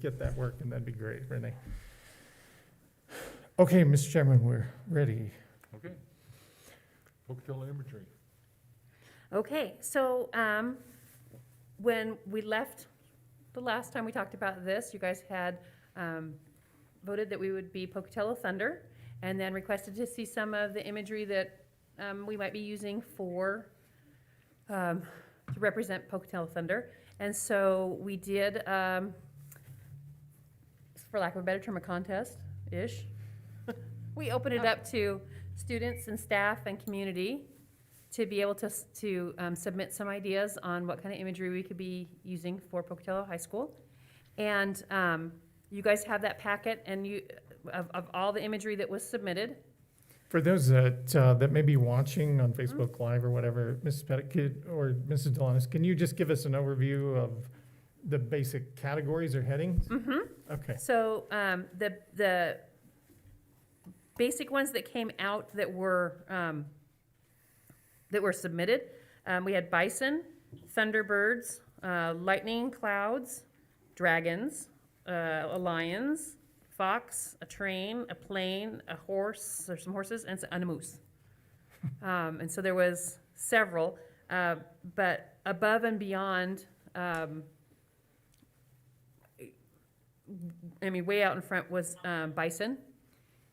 get that working, that'd be great, Renee. Okay, Mr. Chairman, we're ready. Okay. Pocatello imagery. Okay, so when we left the last time we talked about this, you guys had voted that we would be Pocatello Thunder, and then requested to see some of the imagery that we might be using for to represent Pocatello Thunder. And so we did, for lack of a better term, a contest-ish. We opened it up to students and staff and community to be able to submit some ideas on what kind of imagery we could be using for Pocatello High School. And you guys have that packet and of all the imagery that was submitted. For those that may be watching on Facebook Live or whatever, Mrs. Pettit or Mrs. Delanis, can you just give us an overview of the basic categories or headings? Mm-hmm. Okay. So the basic ones that came out that were submitted, we had bison, thunderbirds, lightning clouds, dragons, a lions, fox, a train, a plane, a horse, or some horses, and a moose. And so there was several, but above and beyond, way out in front was bison,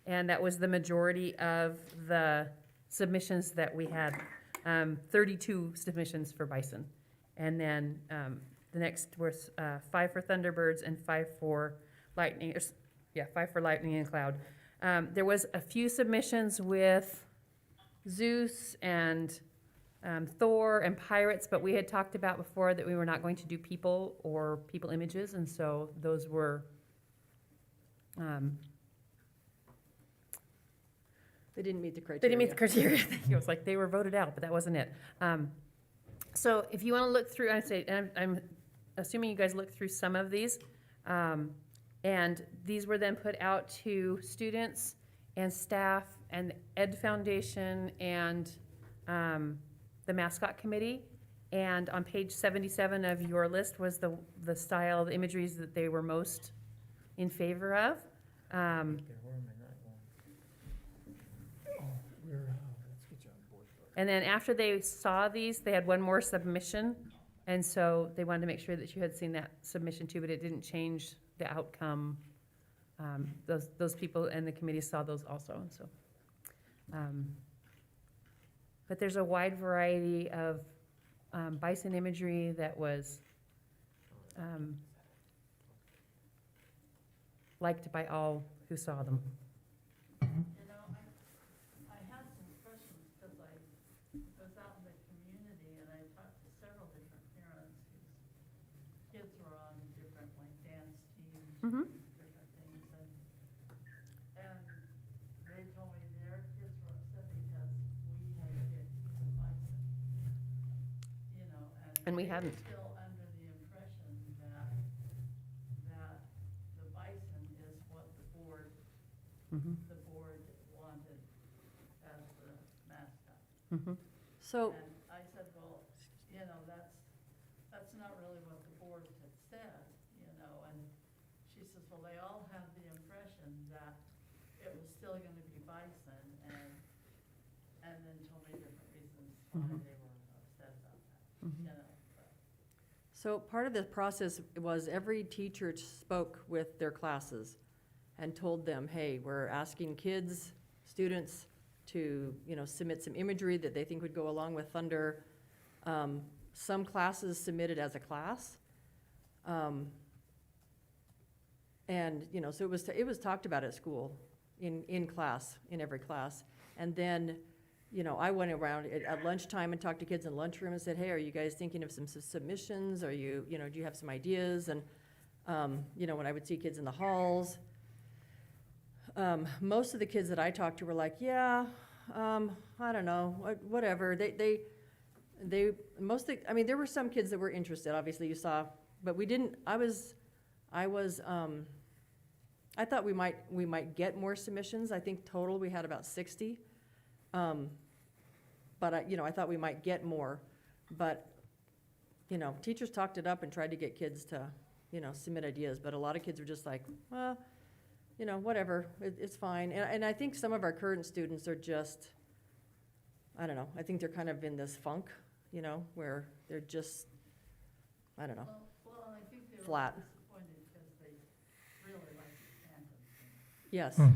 and that was the majority of the submissions that we had, 32 submissions for bison. And then the next was 5 for thunderbirds and 5 for lightning, 5 for lightning and cloud. There was a few submissions with Zeus and Thor and pirates, but we had talked about before that we were not going to do people or people images, and so those were They didn't meet the criteria. they didn't meet the criteria. It was like they were voted out, but that wasn't it. So if you want to look through, I'm assuming you guys looked through some of these, and these were then put out to students and staff and Ed Foundation and the mascot committee. And on page 77 of your list was the style, the imageries that they were most in favor of. And then after they saw these, they had one more submission, and so they wanted to make sure that you had seen that submission too, but it didn't change the outcome. Those people and the committee saw those also, and so. But there's a wide variety of bison imagery that was liked by all who saw them. You know, I had some questions because I was out in the community and I talked to several different parents whose kids were on different like dance teams, Mhm. different things, and they told me their kids were upset because we had to get some bison, you know, And we they were hadn't. still under the impression that the bison is what the board Mhm. wanted as the mascot. Mhm. So, And I said, well, you know, that's not really what the board had said, you know, and she says, well, they all had the impression that it was still gonna be bison, and then told me different reasons why Mhm. they were upset about that, Mhm. you know, but. so part of the process was every teacher spoke with their classes and told them, hey, we're asking kids, students to, submit some imagery that they think would go along with Thunder. Some classes submitted as a class. And, so it was talked about at school, in class, in every class. And then, I went around at lunchtime and talked to kids in the lunchroom and said, hey, are you guys thinking of some submissions? Are you, do you have some ideas? And, when I would see kids in the halls, most of the kids that I talked to were like, yeah, I don't know, whatever. They mostly, there were some kids that were interested, obviously you saw, but we didn't, I thought we might get more submissions. I think total we had about 60. But I thought we might get more, but, teachers talked it up and tried to get kids to, submit ideas, but a lot of kids were just like, well, whatever, it's fine. And I think some of our current students are just, I don't know, I think they're kind of in this funk, where they're just, I don't know. Well, I think they were Flat. disappointed because they really liked the tandem thing. Yes, Hmm.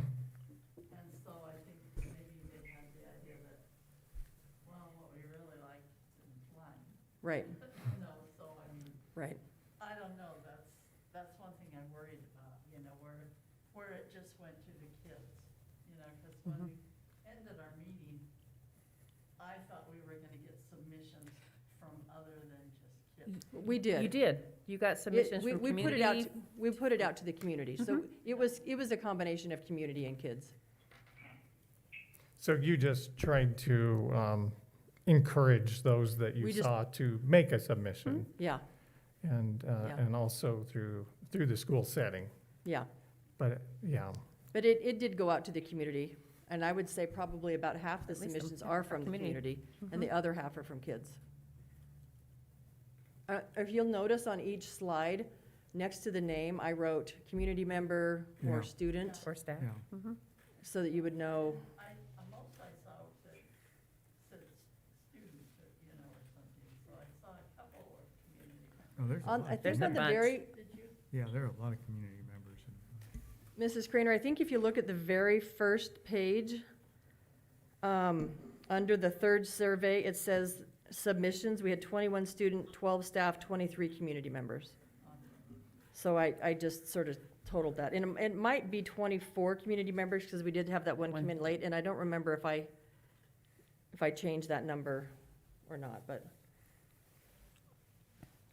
And so I think maybe they had the idea that, well, what we really liked didn't fly. right, So I mean, right. I don't know, that's one thing I'm worried about, where it just went to the kids, because when we ended our meeting, I thought we were gonna get submissions from other than just kids. We did. You did. You got submissions We from put it community. out, we put it out to the community, so it was a combination of community and kids. So you just tried to encourage those that you We just- saw to make a submission, Yeah, and also through the school setting. yeah. But, yeah, But it did go out to the community, and I would say probably about half the At least submissions some- are from the community. community, and the other half are from kids. If you'll notice on each slide, next to the name, I wrote community member or Yeah. student, Or staff. Yeah. so that you would know. Most I saw that said students, or something, so I saw a couple of community members. Oh, there's a On, lot. I There's think a on the bunch. very, Did you? Yeah, there are a lot of community members. Mrs. Craner, I think if you look at the very first page, under the third survey, it says submissions, we had 21 student, 12 staff, 23 community members. So I just sort of totaled that. And it might be 24 community members, because we did have that one come in late, and I don't remember if I changed that number or not, but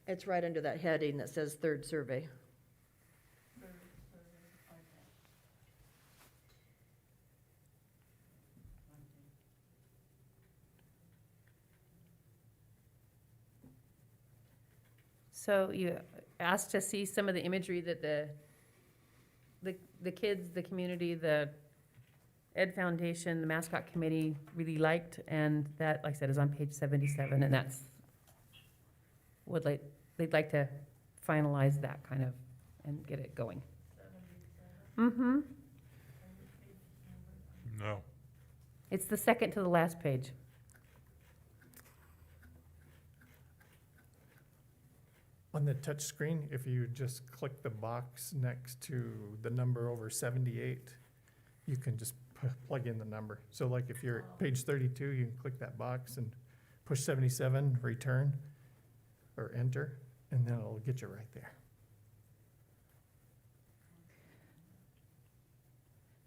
it's right under that heading that says third survey. Third survey, okay. So you asked to see some of the imagery that the kids, the community, the Ed Foundation, the mascot committee really liked, and that, like I said, is on page 77, and that's they'd like to finalize that kind of and get it going. 77, Mm-hmm. every page number. No. It's the second to the last page. on the touch screen, if you just click the box next to the number over 78, you can just plug in the number. So like if you're at page 32, you can click that box and push 77, return, or enter, and then it'll get you right there.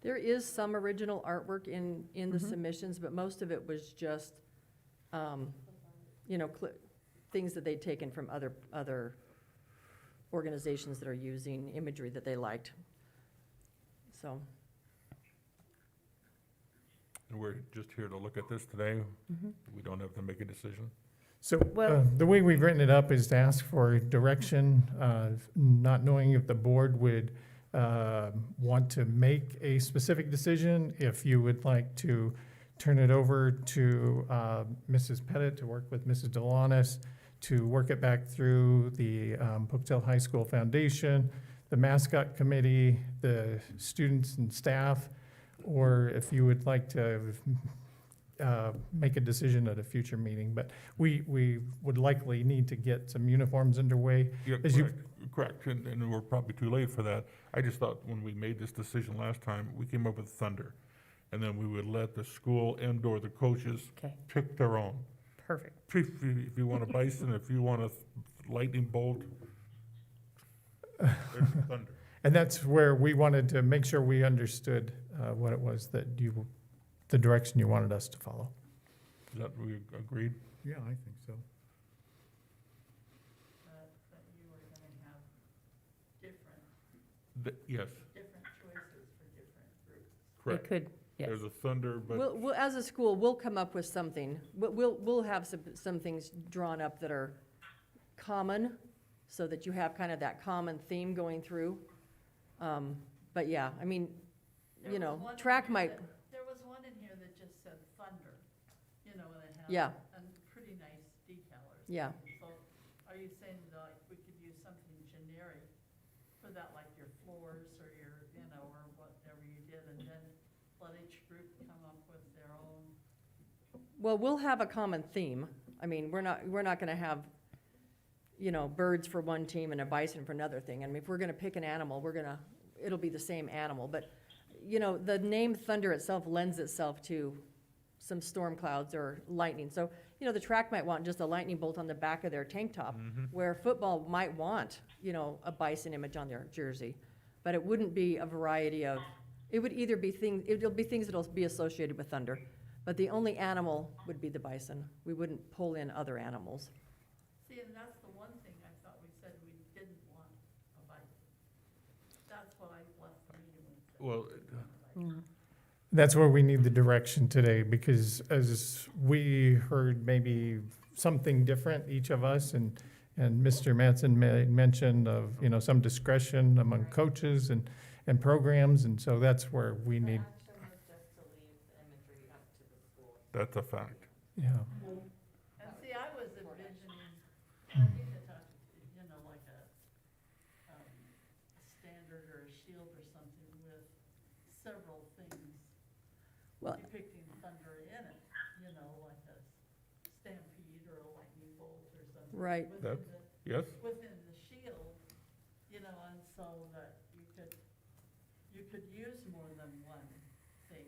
There is some original artwork in the Mhm. submissions, but most of it was just, things that they'd taken from other organizations that are using imagery that they liked. So, And we're just here to look at this today. We don't have to make a decision. So Well- the way we've written it up is to ask for direction, not knowing if the board would want to make a specific decision, if you would like to turn it over to Mrs. Pettit to work with Mrs. Delanis, to work it back through the Pocatello High School Foundation, the mascot committee, the students and staff, or if you would like to make a decision at a future meeting. But we would likely need to get some uniforms underway. Yeah, As you- correct, and we're probably too late for that. I just thought when we made this decision last time, we came up with Thunder. And then we would let the school and/or the coaches Okay, pick their own. perfect. If you want a Bison, if you want a lightning bolt, there's the Thunder. And that's where we wanted to make sure we understood what it was that the direction you wanted us to follow. Is that, we agreed? Yeah, I think so. That you were gonna have different Yes, choices for different groups. It correct. could, yes. There's a Thunder, but we'll, as a school, we'll come up with something. We'll have some things drawn up that are common, so that you have kind of that common theme going through. But yeah, I mean, There was one in track here might, There was one in here that just said Thunder, and it had. Yeah. A pretty nice decal or something. Yeah. So are you saying that, like, we could use something generic out like your floors or your, you know, or whatever you did, and then let each group come up with their own. Well, we'll have a common theme. I mean, we're not gonna have, you know, birds for one team and a bison for another thing. I mean, if we're gonna pick an animal, it'll be the same animal. But, you know, the name thunder itself lends itself to some storm clouds or lightning. So, you know, the track might want just a lightning bolt on the back of their tank top, where football might want, you know, a bison image on their jersey. But it wouldn't be a variety of, it would either be it'll be things that'll be associated with thunder. But the only animal would be the bison. We wouldn't pull in other animals. See, and that's the one thing I thought we said we didn't want a bison. That's what I left the meeting with. Well, That's where we need the direction today, because as we heard maybe something different, each of us, and Mr. Mattson made mention of, you know, some discretion among coaches and programs, and so that's where we need, The action was just to leave the imagery up to the school. that's a fact. yeah. And see, I was envisioning, I think to talk, you know, like a standard or a shield or something with several things Well, depicting thunder in it, you know, like a stampede or a lightning bolt or something. Right. Within That- the, Yes? within the shield, you know, and so that you could use more than one thing,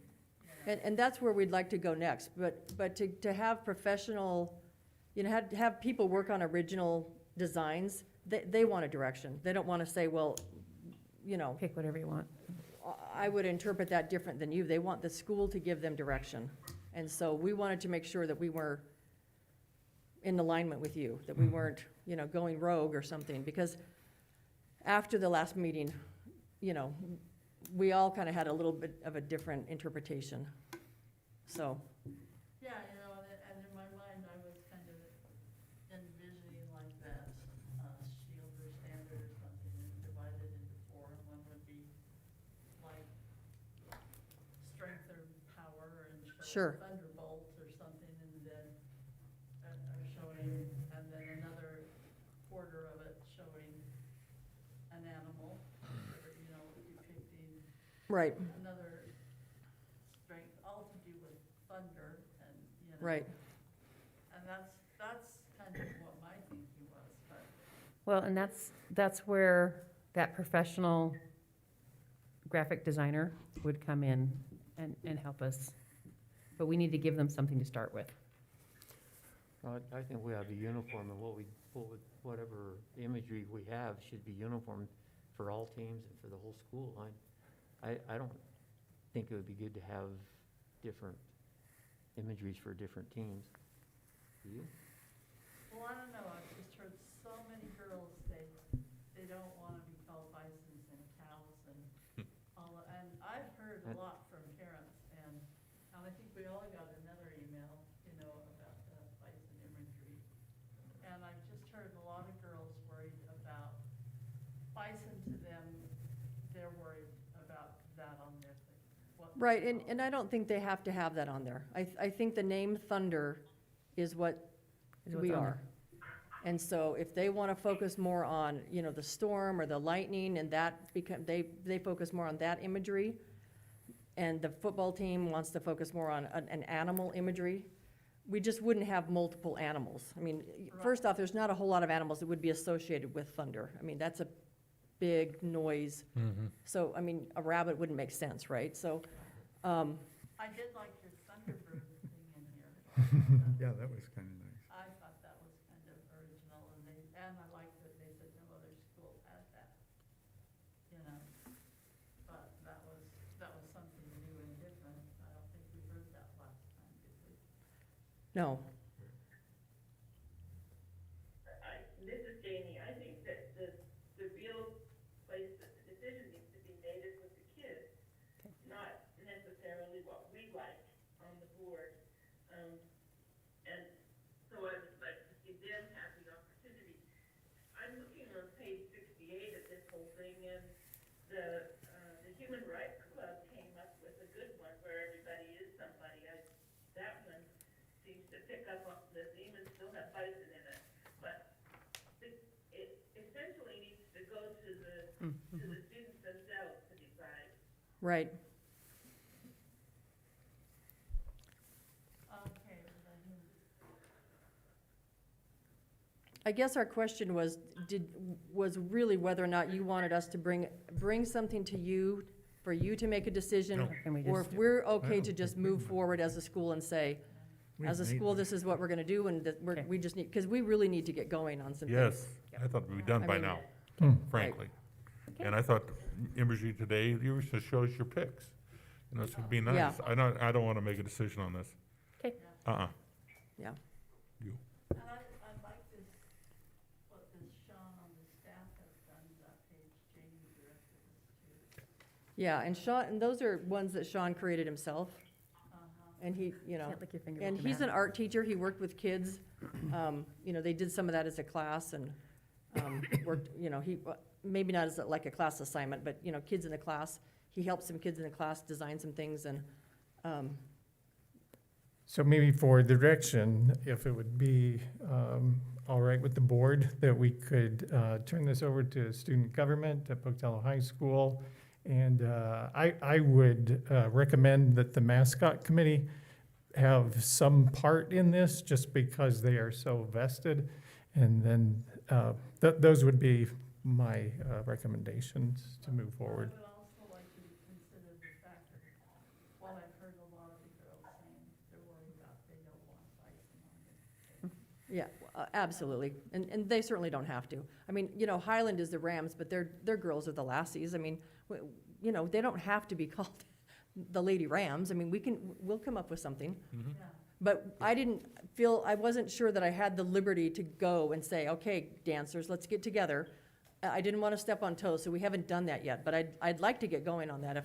you know. and that's where we'd like to go next. But to have professional, you know, have people work on original designs, they want a direction. They don't want to say, well, you know, Pick whatever you want. I would interpret that different than you. They want the school to give them direction. And so we wanted to make sure that we were in alignment with you, that we weren't, you know, going rogue or something. Because after the last meeting, you know, we all kind of had a little bit of a different interpretation. So, Yeah, you know, and in my mind, I was kind of envisioning like that, shield or standard or something, and divided into four, and one would be like strength or power and Sure. thunderbolt or something, and then, showing, and then another quarter of it showing an animal, or, you know, depicting right, another strength, all to do with thunder and, you know. right. And that's kind of what my thinking was, but, Well, and that's where that professional graphic designer would come in and help us. But we need to give them something to start with. I think we have a uniform, and whatever imagery we have should be uniform for all teams and for the whole school. I don't think it would be good to have different imageries for different teams. Do you? well, I don't know, I've just heard so many girls say they don't wanna be called bisons and cows and all, and I've heard a lot from parents, and I think we all got another email, you know, about the bison imagery. And I've just heard a lot of girls worried about bison to them, they're worried about that on their thing. what- Right, and I don't think they have to have that on there. I think the name Thunder is what Is what's we on are. And so if they want to focus more on, you know, the storm or the lightning, and that they focus more on that imagery, and the football team wants to focus more on an animal imagery, we just wouldn't have multiple animals. I mean, first off, there's not a whole lot of animals that would be associated with thunder. I mean, that's a big noise. So, I mean, a rabbit wouldn't make sense, right? So, I did like your Thunderbird thing in here. Yeah, that was kind of nice. I thought that was kind of original, and I liked that they said no other school had that, you know. But that was something new and different. I don't think we heard that last time, did we? no, This is Jamie. I think that the real place that the decision needs to be made is with the kids, not necessarily what we like on the board. And so I would like to see them have the opportunity. I'm looking on page 68 at this whole thing, and the Human Rights Club came up with a good one where everybody is somebody. That one seems to pick up on the theme and still have bison in it. But it essentially needs to go to the Right. Okay, then, I guess our question was really whether or not you wanted us to bring something to you, for you to make a decision, No. Can we or just, if we're I okay don't to just think we move can. forward as a school and say, We as a made school, this. this is what we're gonna do, and that Okay. we just need, because we really need to get going on some things. Yes, I thought we'd be done I by mean- now, Hmm. frankly. Okay. And I thought imagery today, you were to show us your picks. You know, it would be Yeah. nice. I don't want to make a decision on this. Okay. Uh-uh. Yeah. You. and I like this, what this Sean on the staff has done, that page Jamie directed us to. Yeah, and Sean, and those are ones that Sean created himself, and he, you know, can't lick your finger and with the he's an mouse. art teacher, he worked with kids. You know, they did some of that as a class and, worked, you know, maybe not as like a class assignment, but, you know, kids in the class. He helped some kids in the class design some things and, So maybe for direction, if it would be all right with the board, that we could turn this over to student government at Pocatello High School. And I would recommend that the mascot committee have some part in this, just because they are so vested. And then those would be my recommendations to move forward. I would also like to consider the fact that, while I've heard a lot of the girls saying they're worried about they don't want bison on it. yeah, absolutely. And they certainly don't have to. I mean, you know, Highland is the Rams, but their girls are the Lassies. I mean, you know, they don't have to be called the Lady Rams. I mean, we'll come up with something. Mhm. Yeah. But I wasn't sure that I had the liberty to go and say, okay, dancers, let's get together. I didn't want to step on toes, so we haven't done that yet, but I'd like to get going on that.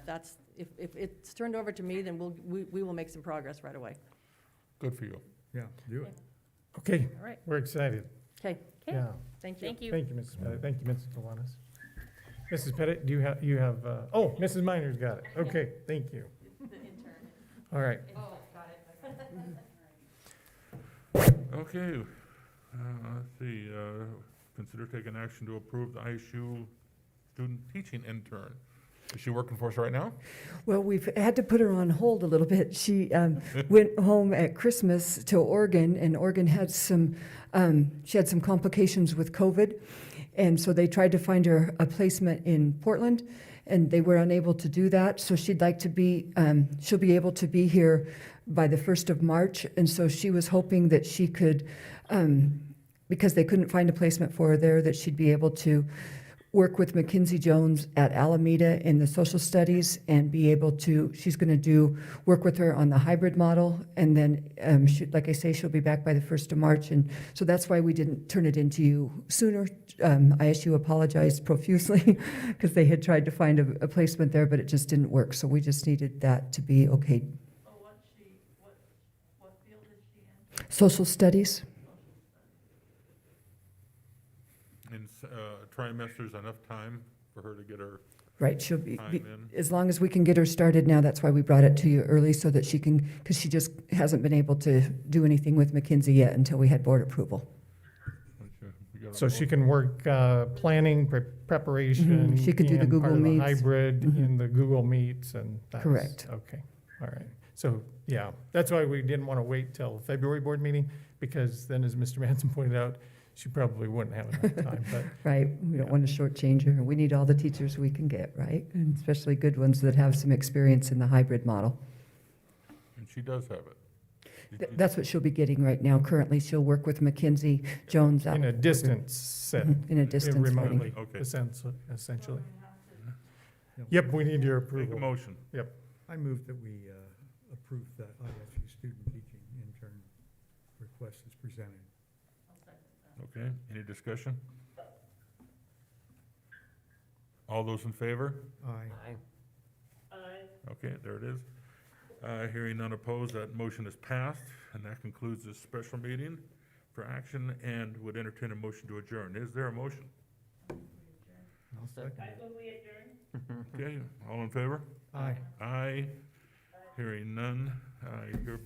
If it's turned over to me, then we will make some progress right away. Good for you. Yeah, do it. Okay, All right, we're excited. Okay, okay, Yeah. thank you. thank you. Thank you, Mrs. Pettit. Thank you, Mrs. Kiwanis. Mrs. Pettit, do you have, oh, Mrs. Minor's got it. Okay, thank you. The intern. All right. Oh, got it. Okay, let's see, consider taking action to approve the ISU student teaching intern. Is she working for us right now? Well, we've had to put her on hold a little bit. She went home at Christmas to Oregon, and Oregon had she had some complications with COVID. And so they tried to find her a placement in Portland, and they were unable to do that. So she'd like to be, she'll be able to be here by the 1st of March. And so she was hoping that she could, because they couldn't find a placement for her there, that she'd be able to work with Mackenzie Jones at Alameda in the social studies and be able to, she's going to work with her on the hybrid model. And then, like I say, she'll be back by the 1st of March. And so that's why we didn't turn it into you sooner. ISU apologized profusely because they had tried to find a placement there, but it just didn't work. So we just needed that to be okay. So what field is she in? Social studies? In trimesters, enough time for her to get her Right, she'll be, time in? as long as we can get her started now, that's why we brought it to you early, so that she can, because she just hasn't been able to do anything with Mackenzie yet until we had board approval. We got a So she motion. can work planning, preparation. Mhm. She could do the and part Google of the Meets. Hybrid Mhm. in the Google Meets and that's. Correct. Okay, all right. So, yeah, that's why we didn't want to wait till February board meeting, because then, as Mr. Manson pointed out, she probably wouldn't have enough time, but Right, we don't Yeah. want to shortchange her. We need all the teachers we can get, right? And especially good ones that have some experience in the hybrid model. And she does have it. That's what she'll be getting right now. Currently, she'll work with Mackenzie Jones out in a distance set, in a distance learning. remotely, Okay. essentially. So we have to Yep, we need your Make a approval. motion. I move that we approve the ISU student teaching intern request as presented. I'll second that. Okay, any discussion? All those in favor? Aye. Okay, there it is. Hearing none opposed, that motion is passed, and that concludes this special meeting for action, and would entertain a motion to adjourn. Is there a motion? I'll second it. Will we adjourn? Okay, all in favor? Aye. Aye. Hearing none, I hereby